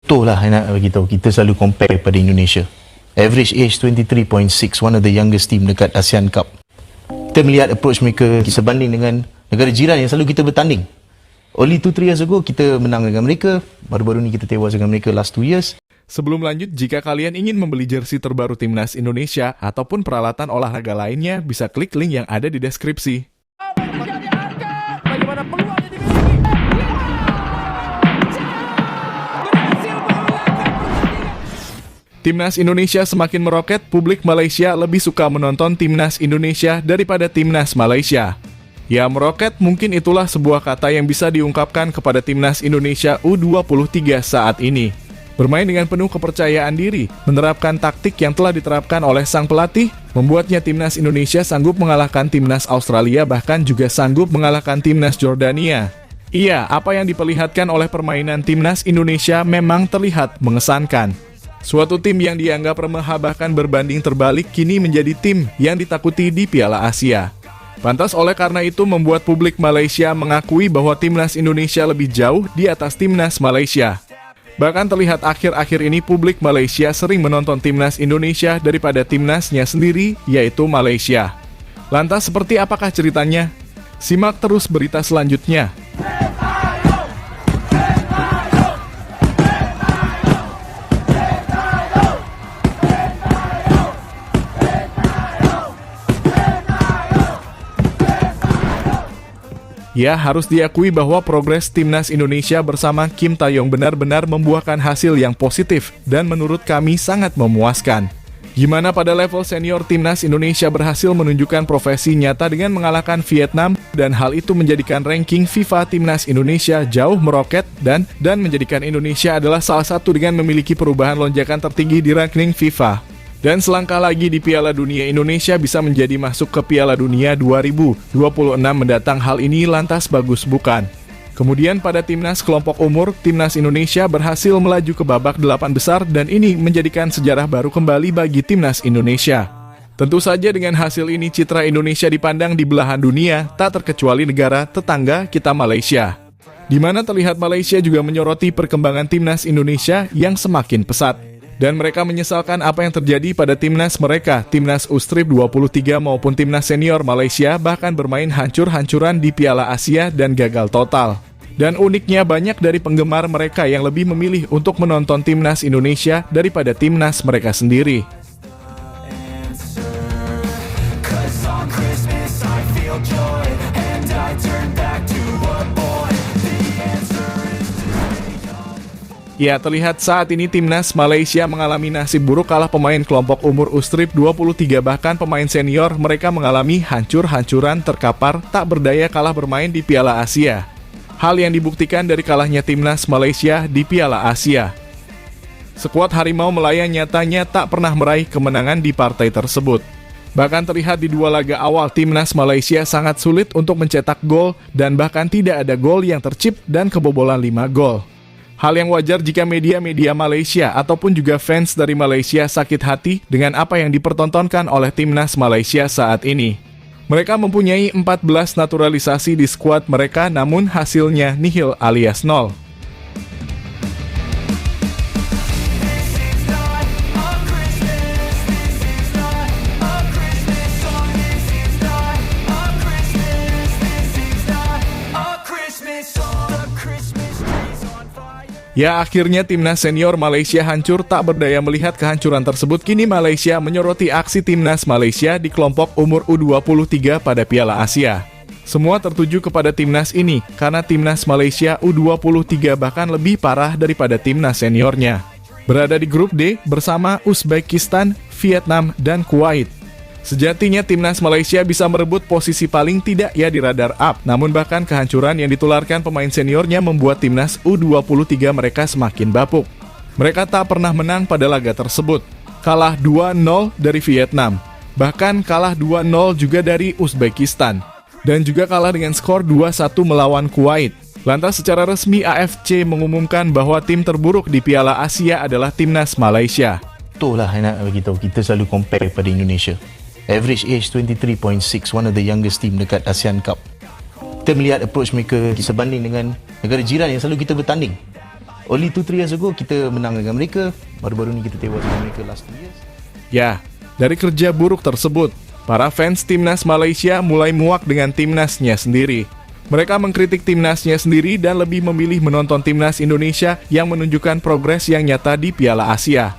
Betul lah nak bagi tahu, kita selalu compare pada Indonesia. Average age 23.6, one of the youngest team dekat ASEAN Cup. Kita melihat approach mereka sebanding dengan negara jiran yang selalu kita bertanding. Only 2-3 years ago kita menang dengan mereka, baru-baru ni kita tewas dengan mereka last 2 years. Sebelum lanjut, jika kalian ingin membeli jersey terbaru Timnas Indonesia ataupun peralatan olahraga lainnya, bisa klik link yang ada di deskripsi. Bagaimana peluangnya dimiliki? Timnas Indonesia semakin meroket, publik Malaysia lebih suka menonton Timnas Indonesia daripada Timnas Malaysia. Ya, meroket mungkin itulah sebuah kata yang bisa diungkapkan kepada Timnas Indonesia U23 saat ini. Bermain dengan penuh kepercayaan diri, menerapkan taktik yang telah diterapkan oleh sang pelatih, membuatnya Timnas Indonesia sanggup mengalahkan Timnas Australia, bahkan juga sanggup mengalahkan Timnas Jordania. Iya, apa yang diperlihatkan oleh permainan Timnas Indonesia memang terlihat mengesankan. Suatu tim yang dianggap remeh bahkan berbanding terbalik kini menjadi tim yang ditakuti di Piala Asia. Pantas oleh karena itu membuat publik Malaysia mengakui bahwa Timnas Indonesia lebih jauh di atas Timnas Malaysia. Bahkan terlihat akhir-akhir ini publik Malaysia sering menonton Timnas Indonesia daripada timnasnya sendiri, yaitu Malaysia. Lantas seperti apakah ceritanya? Simak terus berita selanjutnya. Ya, harus diakui bahwa progres Timnas Indonesia bersama Kim Tae-yong benar-benar membuahkan hasil yang positif dan menurut kami sangat memuaskan. Gimana pada level senior Timnas Indonesia berhasil menunjukkan profesi nyata dengan mengalahkan Vietnam dan hal itu menjadikan ranking FIFA Timnas Indonesia jauh meroket dan menjadikan Indonesia adalah salah satu dengan memiliki perubahan lonjakan tertinggi di ranking FIFA. Dan selangkah lagi di Piala Dunia, Indonesia bisa menjadi masuk ke Piala Dunia 2026 mendatang. Hal ini lantas bagus bukan? Kemudian pada Timnas kelompok umur, Timnas Indonesia berhasil melaju ke babak 8 besar dan ini menjadikan sejarah baru kembali bagi Timnas Indonesia. Tentu saja dengan hasil ini citra Indonesia dipandang di belahan dunia, tak terkecuali negara tetangga kita Malaysia. Di mana terlihat Malaysia juga menyoroti perkembangan Timnas Indonesia yang semakin pesat. Dan mereka menyesalkan apa yang terjadi pada timnas mereka, Timnas U-Strip 23 maupun Timnas Senior Malaysia bahkan bermain hancur-hancuran di Piala Asia dan gagal total. Dan uniknya banyak dari penggemar mereka yang lebih memilih untuk menonton Timnas Indonesia daripada Timnas mereka sendiri. Ya, terlihat saat ini Timnas Malaysia mengalami nasib buruk kalah pemain kelompok umur U-Strip 23, bahkan pemain senior mereka mengalami hancur-hancuran, terkapar, tak berdaya kalah bermain di Piala Asia. Hal yang dibuktikan dari kalahnya Timnas Malaysia di Piala Asia. Skuad Harimau Melaya nyatanya tak pernah meraih kemenangan di partai tersebut. Bahkan terlihat di dua laga awal Timnas Malaysia sangat sulit untuk mencetak gol dan bahkan tidak ada gol yang tercipta dan kebobolan 5 gol. Hal yang wajar jika media-media Malaysia ataupun juga fans dari Malaysia sakit hati dengan apa yang dipertontonkan oleh Timnas Malaysia saat ini. Mereka mempunyai 14 naturalisasi di skuad mereka, namun hasilnya nihil alias nol. Ya, akhirnya Timnas Senior Malaysia hancur, tak berdaya melihat kehancuran tersebut. Kini Malaysia menyoroti aksi Timnas Malaysia di kelompok umur U23 pada Piala Asia. Semua tertuju kepada Timnas ini, karena Timnas Malaysia U23 bahkan lebih parah daripada Timnas seniornya. Berada di grup D bersama Uzbekistan, Vietnam, dan Kuwait. Sejatinya Timnas Malaysia bisa merebut posisi paling tidak ya di radar up, namun bahkan kehancuran yang ditularkan pemain seniornya membuat Timnas U23 mereka semakin bapuk. Mereka tak pernah menang pada laga tersebut. Kalah 2-0 dari Vietnam, bahkan kalah 2-0 juga dari Uzbekistan, dan juga kalah dengan skor 2-1 melawan Kuwait. Lantas secara resmi AFC mengumumkan bahwa tim terburuk di Piala Asia adalah Timnas Malaysia. Betul lah nak bagi tahu, kita selalu compare pada Indonesia. Average age 23.6, one of the youngest team dekat ASEAN Cup. Kita melihat approach mereka sebanding dengan negara jiran yang selalu kita bertanding. Only 2-3 years ago kita menang dengan mereka, baru-baru ni kita tewas dengan mereka last 2 years. Ya, dari kerja buruk tersebut, para fans timnas Malaysia mulai muak dengan timnasnya sendiri. Mereka mengkritik timnasnya sendiri dan lebih memilih menonton timnas Indonesia yang menunjukkan progres yang nyata di Piala Asia.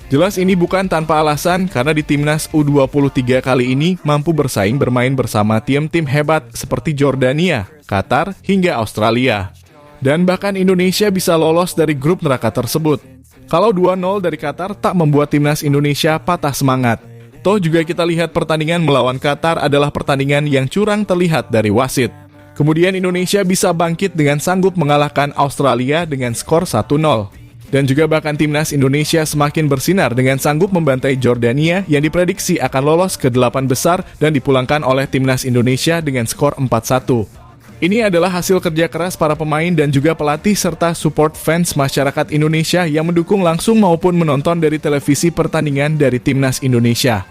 Jelas ini bukan tanpa alasan karena di timnas U23 kali ini mampu bersaing bermain bersama tim-tim hebat seperti Jordania, Qatar, hingga Australia. Dan bahkan Indonesia bisa lolos dari grup neraka tersebut. Kalau 2-0 dari Qatar tak membuat timnas Indonesia patah semangat. Toh juga kita lihat pertandingan melawan Qatar adalah pertandingan yang curang terlihat dari wasit. Kemudian Indonesia bisa bangkit dengan sanggup mengalahkan Australia dengan skor 1-0. Dan juga bahkan timnas Indonesia semakin bersinar dengan sanggup membantai Jordania yang diprediksi akan lolos ke 8 besar dan dipulangkan oleh timnas Indonesia dengan skor 4-1. Ini adalah hasil kerja keras para pemain dan juga pelatih serta support fans masyarakat Indonesia yang mendukung langsung maupun menonton dari televisi pertandingan dari timnas Indonesia.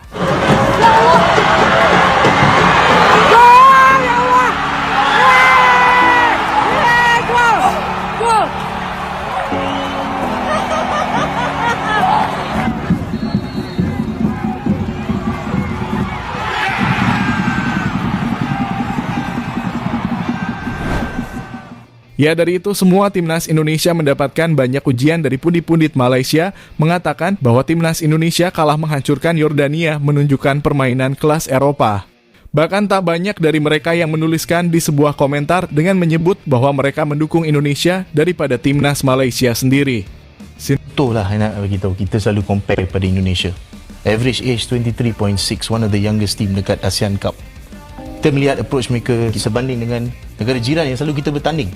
Ya, dari itu semua timnas Indonesia mendapatkan banyak ujian dari pundit-pundit Malaysia mengatakan bahwa timnas Indonesia kalah menghancurkan Yordania menunjukkan permainan kelas Eropa. Bahkan tak banyak dari mereka yang menuliskan di sebuah komentar dengan menyebut bahwa mereka mendukung Indonesia daripada timnas Malaysia sendiri. Betul lah nak bagi tahu, kita selalu compare pada Indonesia. Average age 23.6, one of the youngest team dekat ASEAN Cup. Kita melihat approach mereka sebanding dengan negara jiran yang selalu kita bertanding.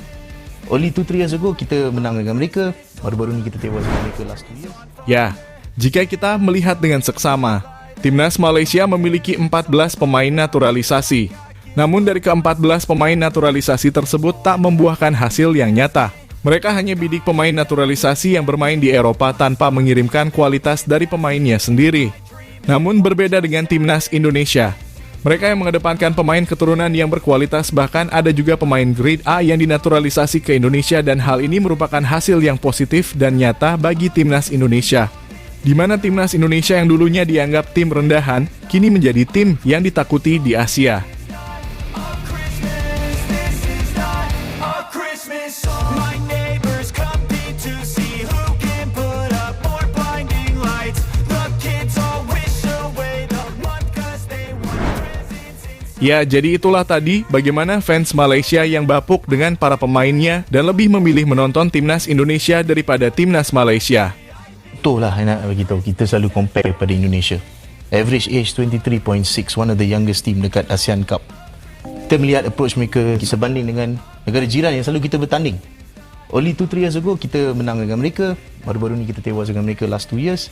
Only 2-3 years ago kita menang dengan mereka, baru-baru ni kita tewas dengan mereka last 2 years. Ya, jika kita melihat dengan seksama, timnas Malaysia memiliki 14 pemain naturalisasi. Namun dari ke-14 pemain naturalisasi tersebut tak membuahkan hasil yang nyata. Mereka hanya bidik pemain naturalisasi yang bermain di Eropa tanpa mengirimkan kualitas dari pemainnya sendiri. Namun berbeda dengan timnas Indonesia. Mereka yang mengedepankan pemain keturunan yang berkualitas, bahkan ada juga pemain grade A yang dinaturalisasi ke Indonesia, dan hal ini merupakan hasil yang positif dan nyata bagi timnas Indonesia. Di mana timnas Indonesia yang dulunya dianggap tim rendahan, kini menjadi tim yang ditakuti di Asia. Ya, jadi itulah tadi bagaimana fans Malaysia yang bapuk dengan para pemainnya dan lebih memilih menonton timnas Indonesia daripada timnas Malaysia. Betul lah nak bagi tahu, kita selalu compare pada Indonesia. Average age 23.6, one of the youngest team dekat ASEAN Cup. Kita melihat approach mereka sebanding dengan negara jiran yang selalu kita bertanding. Only 2-3 years ago kita menang dengan mereka, baru-baru ni kita tewas dengan mereka last 2 years.